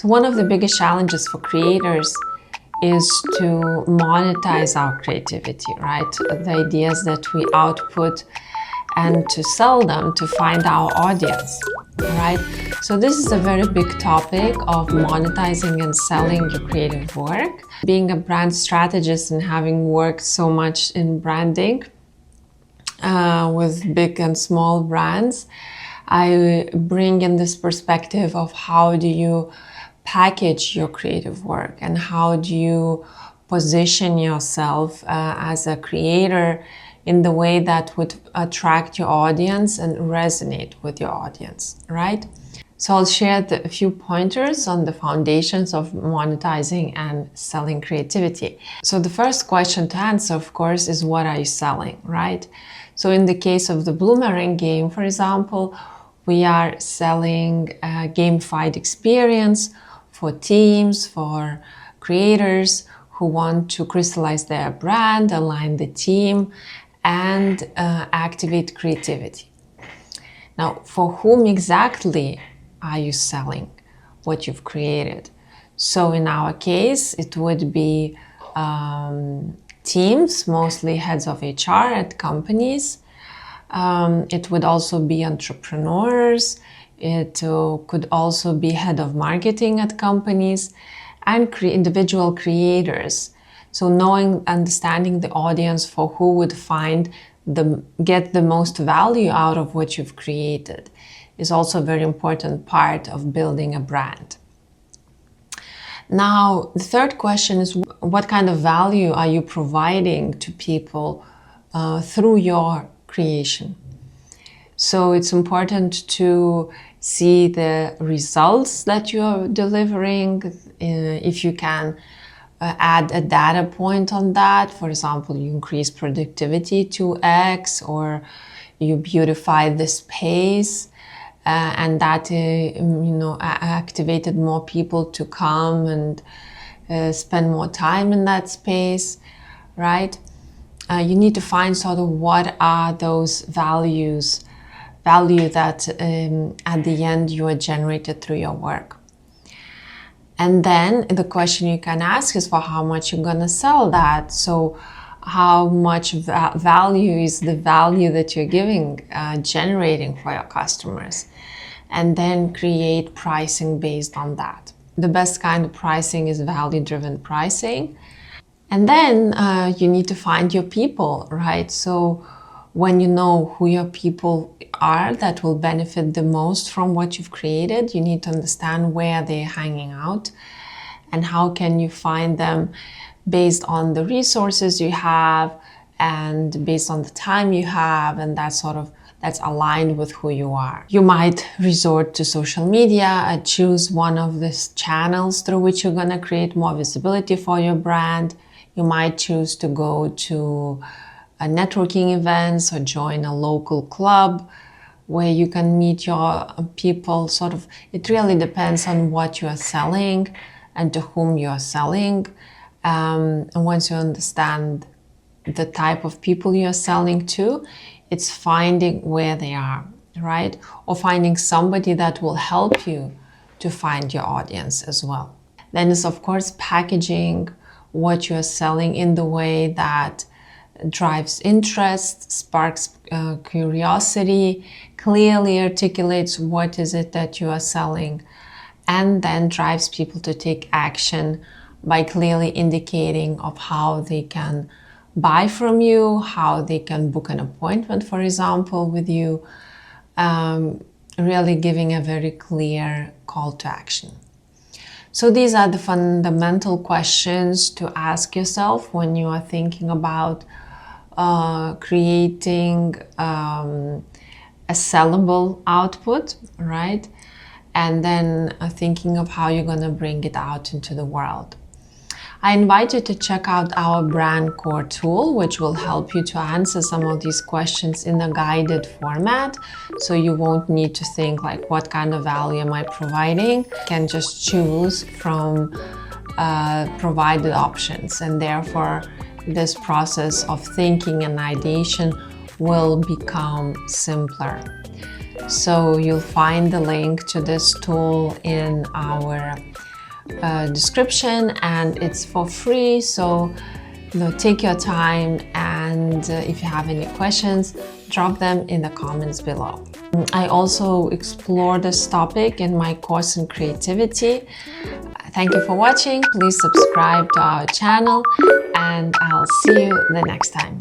So one of the biggest challenges for creators is to monetize our creativity, right? The ideas that we output and to sell them to find our audience, right? So this is a very big topic of monetizing and selling your creative work. Being a brand strategist and having worked so much in branding with big and small brands, I bring in this perspective of how do you package your creative work and how do you position yourself as a creator in the way that would attract your audience and resonate with your audience, right? So I'll share a few pointers on the foundations of monetizing and selling creativity. So the first question to answer, of course, is what are you selling, right? So in the case of the Bloomerang game, for example, we are selling a gamified experience for teams, for creators who want to crystallize their brand, align the team, and activate creativity. Now, for whom exactly are you selling what you've created? So in our case, it would be teams, mostly heads of HR at companies. It would also be entrepreneurs. It could also be head of marketing at companies and individual creators. So understanding the audience for who would get the most value out of what you've created is also a very important part of building a brand. Now, the third question is what kind of value are you providing to people through your creation? So it's important to see the results that you are delivering. If you can add a data point on that, for example, you increase productivity to X, or you beautify the space, and that activated more people to come and spend more time in that space, right? You need to find sort of what are those value that at the end you are generated through your work. And then the question you can ask is for how much you're going to sell that. So how much value is the value that you're generating for your customers? And then create pricing based on that. The best kind of pricing is value-driven pricing. And then you need to find your people, right? So when you know who your people are that will benefit the most from what you've created, you need to understand where they're hanging out and how can you find them based on the resources you have and based on the time you have, and that's aligned with who you are. You might resort to social media and choose one of these channels through which you're going to create more visibility for your brand. You might choose to go to networking events or join a local club where you can meet your people. It really depends on what you are selling and to whom you are selling. And once you understand the type of people you are selling to, it's finding where they are, right? Or finding somebody that will help you to find your audience as well. Then it's, of course, packaging what you are selling in the way that drives interest, sparks curiosity, clearly articulates what is it that you are selling, and then drives people to take action by clearly indicating of how they can buy from you, how they can book an appointment, for example, with you, really giving a very clear call to action. So these are the fundamental questions to ask yourself when you are thinking about creating a sellable output, right? And then thinking of how you're going to bring it out into the world. I invite you to check out our brand core tool, which will help you to answer some of these questions in a guided format. So you won't need to think like, what kind of value am I providing? You can just choose from provided options, and therefore this process of thinking and ideation will become simpler. So you'll find the link to this tool in our description, and it's for free. So take your time, and if you have any questions, drop them in the comments below. I also explore this topic in my course in creativity. Thank you for watching. Please subscribe to our channel, and I'll see you the next time.